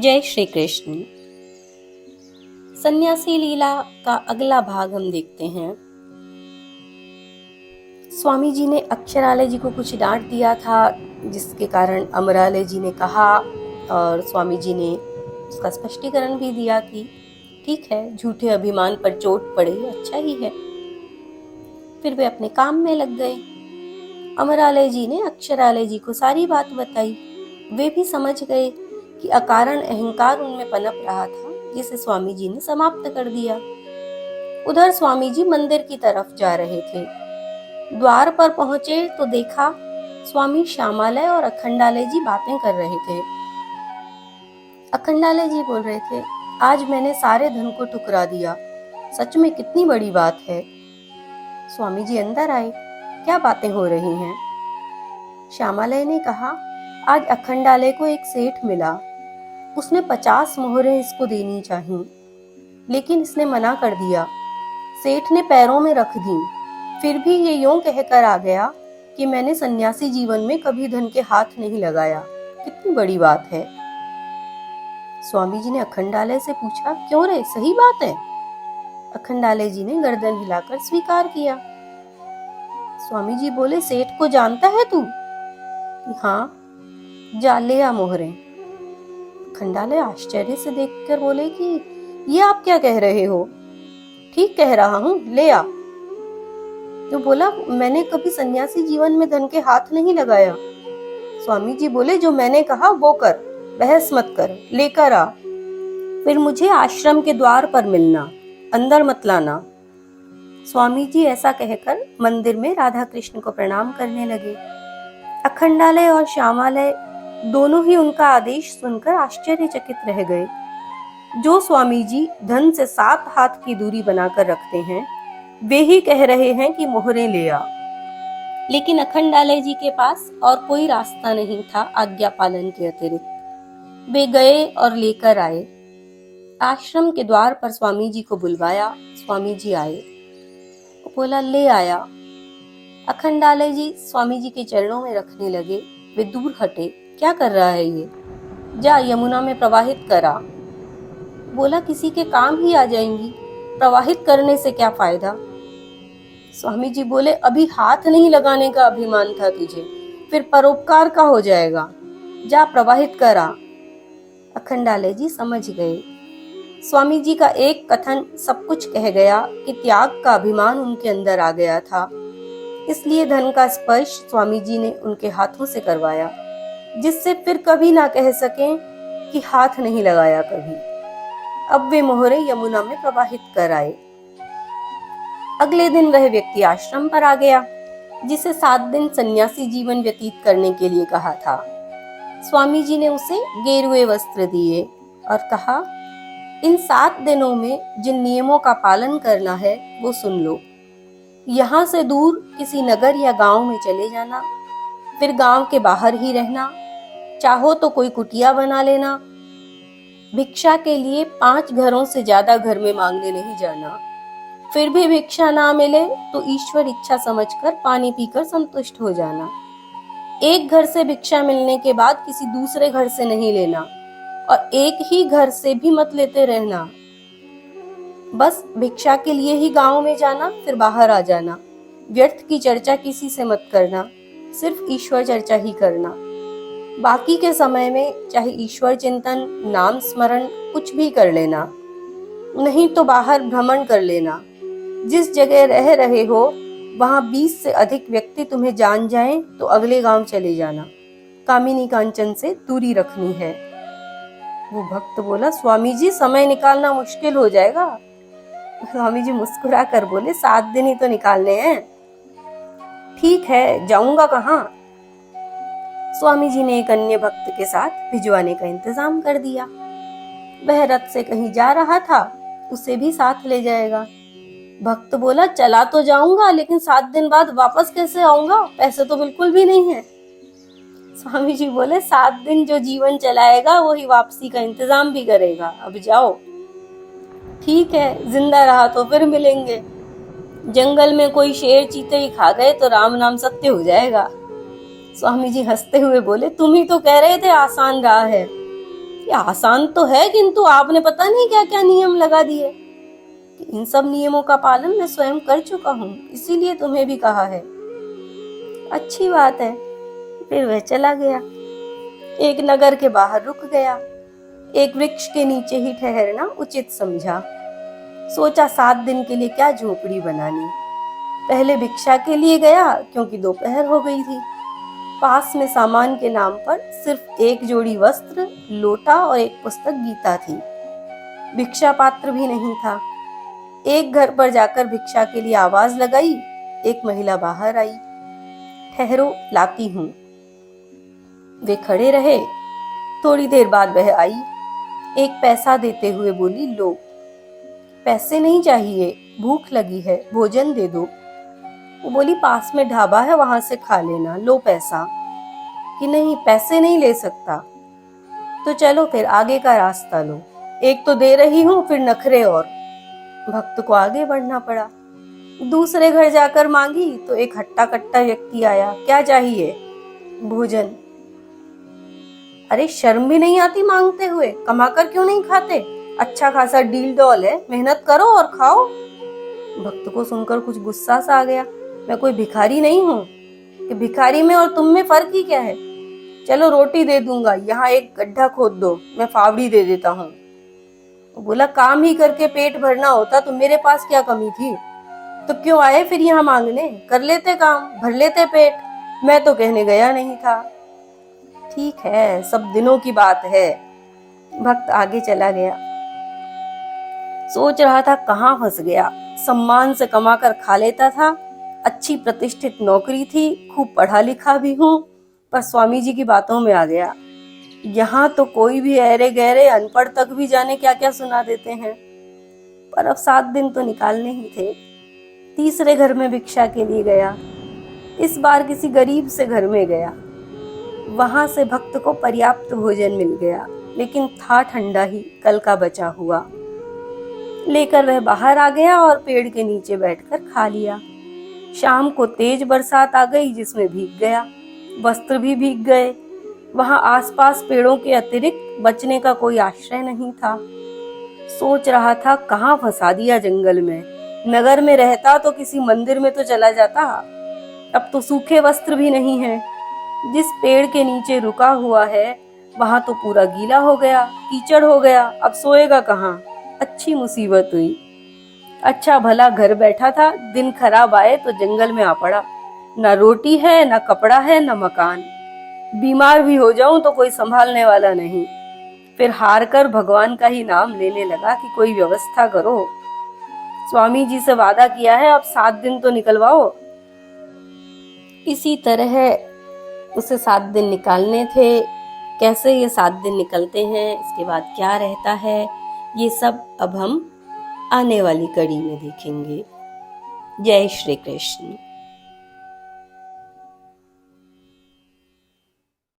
जय श्री कृष्ण। सन्यासी लीला का अगला भाग हम देखते हैं। स्वामी जी ने अक्षरालय जी को कुछ डांट दिया था, जिसके कारण अमरालय जी ने कहा और स्वामी जी ने उसका स्पष्टीकरण भी दिया कि ठीक है, झूठे अभिमान पर चोट पड़े अच्छा ही है। फिर वे अपने काम में लग गए। अमरालय जी ने अक्षरालय जी को सारी बात बताई। वे भी समझ गए कि अकारण अहंकार उनमें पनप रहा था, जिसे स्वामी जी ने समाप्त कर दिया। उधर स्वामी जी मंदिर की तरफ जा रहे थे। द्वार पर पहुंचे तो देखा स्वामी श्यामालय और अखंडालय जी बातें कर रहे थे। अखंडालय जी बोल रहे थे, आज मैंने सारे धन को ठुकरा दिया, सच में कितनी बड़ी बात है। स्वामी जी अंदर आए, क्या बातें हो रही हैं? श्यामालय ने कहा, आज अखंडालय को एक सेठ मिला, उसने 50 मोहरें इसको देनी चाहिए, लेकिन इसने मना कर दिया। सेठ ने पैरों में रख दी, फिर भी ये यूं कहकर आ गया कि मैंने सन्यासी जीवन में कभी धन के हाथ नहीं लगाया। कितनी बड़ी बात है। स्वामी जी ने अखंडालय से पूछा, क्यों रे, सही बात है? अखंडालय जी ने गर्दन हिलाकर स्वीकार किया। स्वामी जी बोले, सेठ को जानता है तू? हाँ। जा ले आ मोहरें। अखंडालय आश्चर्य से देखकर बोले कि ये आप क्या कह रहे हो? ठीक कह रहा हूँ, ले आ। तो बोला, मैंने कभी सन्यासी जीवन में धन के हाथ नहीं लगाया। स्वामी जी बोले, जो मैंने कहा वो कर, बहस मत कर, लेकर आ। फिर मुझे आश्रम के द्वार पर मिलना, अंदर मत लाना। स्वामी जी ऐसा कहकर मंदिर में राधा कृष्ण को प्रणाम करने लगे। अखंडालय और श्यामालय दोनों ही उनका आदेश सुनकर आश्चर्यचकित रह गए। जो स्वामी जी धन से 7 हाथ की दूरी बनाकर रखते हैं, वे ही कह रहे हैं कि मोहरें ले आ। लेकिन अखंडालय जी के पास और कोई रास्ता नहीं था आज्ञा पालन के अतिरिक्त। वे गए और लेकर आए। आश्रम के द्वार पर स्वामी जी को बुलवाया। स्वामी जी आए, बोला, ले आया। अखंडालय जी स्वामी जी के चरणों में रखने लगे। वे दूर हटे, क्या कर रहा है ये? जा यमुना में प्रवाहित करा। बोला, किसी के काम ही आ जाएंगी, प्रवाहित करने से क्या फायदा? स्वामी जी बोले, अभी हाथ नहीं लगाने का अभिमान था तुझे, फिर परोपकार का हो जाएगा, जा प्रवाहित करा। अखंडालय जी समझ गए। स्वामी जी का एक कथन सब कुछ कह गया कि त्याग का अभिमान उनके अंदर आ गया था। इसलिए धन का स्पर्श स्वामी जी ने उनके हाथों से करवाया, जिससे फिर कभी ना कह सकें कि हाथ नहीं लगाया कभी। अब वे मोहरे यमुना में प्रवाहित कर आए। अगले दिन वह व्यक्ति आश्रम पर आ गया, जिसे 7 दिन सन्यासी जीवन व्यतीत करने के लिए कहा था। स्वामी जी ने उसे गेरुए वस्त्र दिए और कहा, इन 7 दिनों में जिन नियमों का पालन करना है वो सुन लो। यहाँ से दूर किसी नगर या गांव में चले जाना, फिर गांव के बाहर ही रहना, चाहो तो कोई कुटिया बना लेना। भिक्षा के लिए 5 घरों से ज्यादा घर में मांगने नहीं जाना। फिर भी भिक्षा ना मिले तो ईश्वर इच्छा समझकर पानी पीकर संतुष्ट हो जाना। एक घर से भिक्षा मिलने के बाद किसी दूसरे घर से नहीं लेना, और एक ही घर से भी मत लेते रहना। बस भिक्षा के लिए ही गांव में जाना, फिर बाहर आ जाना। व्यर्थ की चर्चा किसी से मत करना, सिर्फ ईश्वर चर्चा ही करना। बाकी के समय में चाहे ईश्वर चिंतन, नाम स्मरण कुछ भी कर लेना, नहीं तो बाहर भ्रमण कर लेना। जिस जगह रह रहे हो वहां 20 से अधिक व्यक्ति तुम्हें जान जाएं तो अगले गांव चले जाना। कामिनी कांचन से दूरी रखनी है। वो भक्त बोला, स्वामी जी समय निकालना मुश्किल हो जाएगा। स्वामी जी मुस्कुरा कर बोले, 7 दिन ही तो निकालने हैं। ठीक है, जाऊंगा कहाँ? स्वामी जी ने एक अन्य भक्त के साथ भिजवाने का इंतजाम कर दिया। वह रथ से कहीं जा रहा था, उसे भी साथ ले जाएगा। भक्त बोला, चला तो जाऊंगा, लेकिन 7 दिन बाद वापस कैसे आऊंगा? पैसे तो बिल्कुल भी नहीं है। स्वामी जी बोले, 7 दिन जो जीवन चलाएगा वही वापसी का इंतजाम भी करेगा, अब जाओ। ठीक है, जिंदा रहा तो फिर मिलेंगे। जंगल में कोई शेर चीते ही खा गए तो राम नाम सत्य हो जाएगा। स्वामी जी हंसते हुए बोले, तुम ही तो कह रहे थे आसान राह है। ये आसान तो है, किंतु आपने पता नहीं क्या क्या नियम लगा दिए। इन सब नियमों का पालन मैं स्वयं कर चुका हूँ, इसीलिए तुम्हें भी कहा है। अच्छी बात है। फिर वह चला गया। एक नगर के बाहर रुक गया। एक वृक्ष के नीचे ही ठहरना उचित समझा। सोचा 7 दिन के लिए क्या झोपड़ी बनानी। पहले भिक्षा के लिए गया, क्योंकि दोपहर हो गई थी। पास में सामान के नाम पर सिर्फ एक जोड़ी वस्त्र, लोटा और एक पुस्तक गीता थी। भिक्षा पात्र भी नहीं था। एक घर पर जाकर भिक्षा के लिए आवाज लगाई। एक महिला बाहर आई। ठहरो, लाती हूँ। वे खड़े रहे। थोड़ी देर बाद वह आई। एक पैसा देते हुए बोली, लो। पैसे नहीं चाहिए, भूख लगी है, भोजन दे दो। वो बोली, पास में ढाबा है, वहां से खा लेना, लो पैसा। कि नहीं, पैसे नहीं ले सकता। तो चलो फिर आगे का रास्ता लो, एक तो दे रही हूँ, फिर नखरे और। भक्त को आगे बढ़ना पड़ा। दूसरे घर जाकर मांगी तो एक हट्टा कट्टा व्यक्ति आया। क्या चाहिए? भोजन। अरे शर्म भी नहीं आती मांगते हुए? कमाकर क्यों नहीं खाते? अच्छा खासा डील डॉल है, मेहनत करो और खाओ। भक्त को सुनकर कुछ गुस्सा सा आ गया। मैं कोई भिखारी नहीं हूँ कि भिखारी में और तुम में फर्क ही क्या है? चलो रोटी दे दूंगा, यहाँ एक गड्ढा खोद दो, मैं फावड़ी दे देता हूँ। बोला, काम ही करके पेट भरना होता तो मेरे पास क्या कमी थी? तो क्यों आए फिर यहाँ मांगने? कर लेते काम, भर लेते पेट। मैं तो कहने गया नहीं था। ठीक है, सब दिनों की बात है। भक्त आगे चला गया। सोच रहा था कहाँ फंस गया। सम्मान से कमाकर खा लेता था, अच्छी प्रतिष्ठित नौकरी थी, खूब पढ़ा लिखा भी हूँ, पर स्वामी जी की बातों में आ गया। यहाँ तो कोई भी अरे गहरे अनपढ़ तक भी जाने क्या क्या सुना देते हैं। पर अब 7 दिन तो निकालने ही थे। तीसरे घर में भिक्षा के लिए गया। इस बार किसी गरीब से घर में गया। वहां से भक्त को पर्याप्त भोजन मिल गया, लेकिन था ठंडा ही, कल का बचा हुआ। लेकर वह बाहर आ गया और पेड़ के नीचे बैठकर खा लिया। शाम को तेज बरसात आ गई, जिसमें भीग गया, वस्त्र भी भीग गए। वहां आसपास पेड़ों के अतिरिक्त बचने का कोई आश्रय नहीं था। सोच रहा था कहाँ फंसा दिया जंगल में। नगर में रहता तो किसी मंदिर में तो चला जाता। अब तो सूखे वस्त्र भी नहीं है। जिस पेड़ के नीचे रुका हुआ है वहां तो पूरा गीला हो गया, कीचड़ हो गया। अब सोएगा कहाँ? अच्छी मुसीबत हुई। अच्छा भला घर बैठा था, दिन खराब आए तो जंगल में आ पड़ा। ना रोटी है, ना कपड़ा है, ना मकान। बीमार भी हो जाऊं तो कोई संभालने वाला नहीं। फिर हार कर भगवान का ही नाम लेने लगा कि कोई व्यवस्था करो। स्वामी जी से वादा किया है, अब 7 दिन तो निकलवाओ। इसी तरह उसे 7 दिन निकालने थे। कैसे ये 7 दिन निकलते हैं, इसके बाद क्या रहता है, ये सब अब हम आने वाली कड़ी में देखेंगे। जय श्री कृष्ण।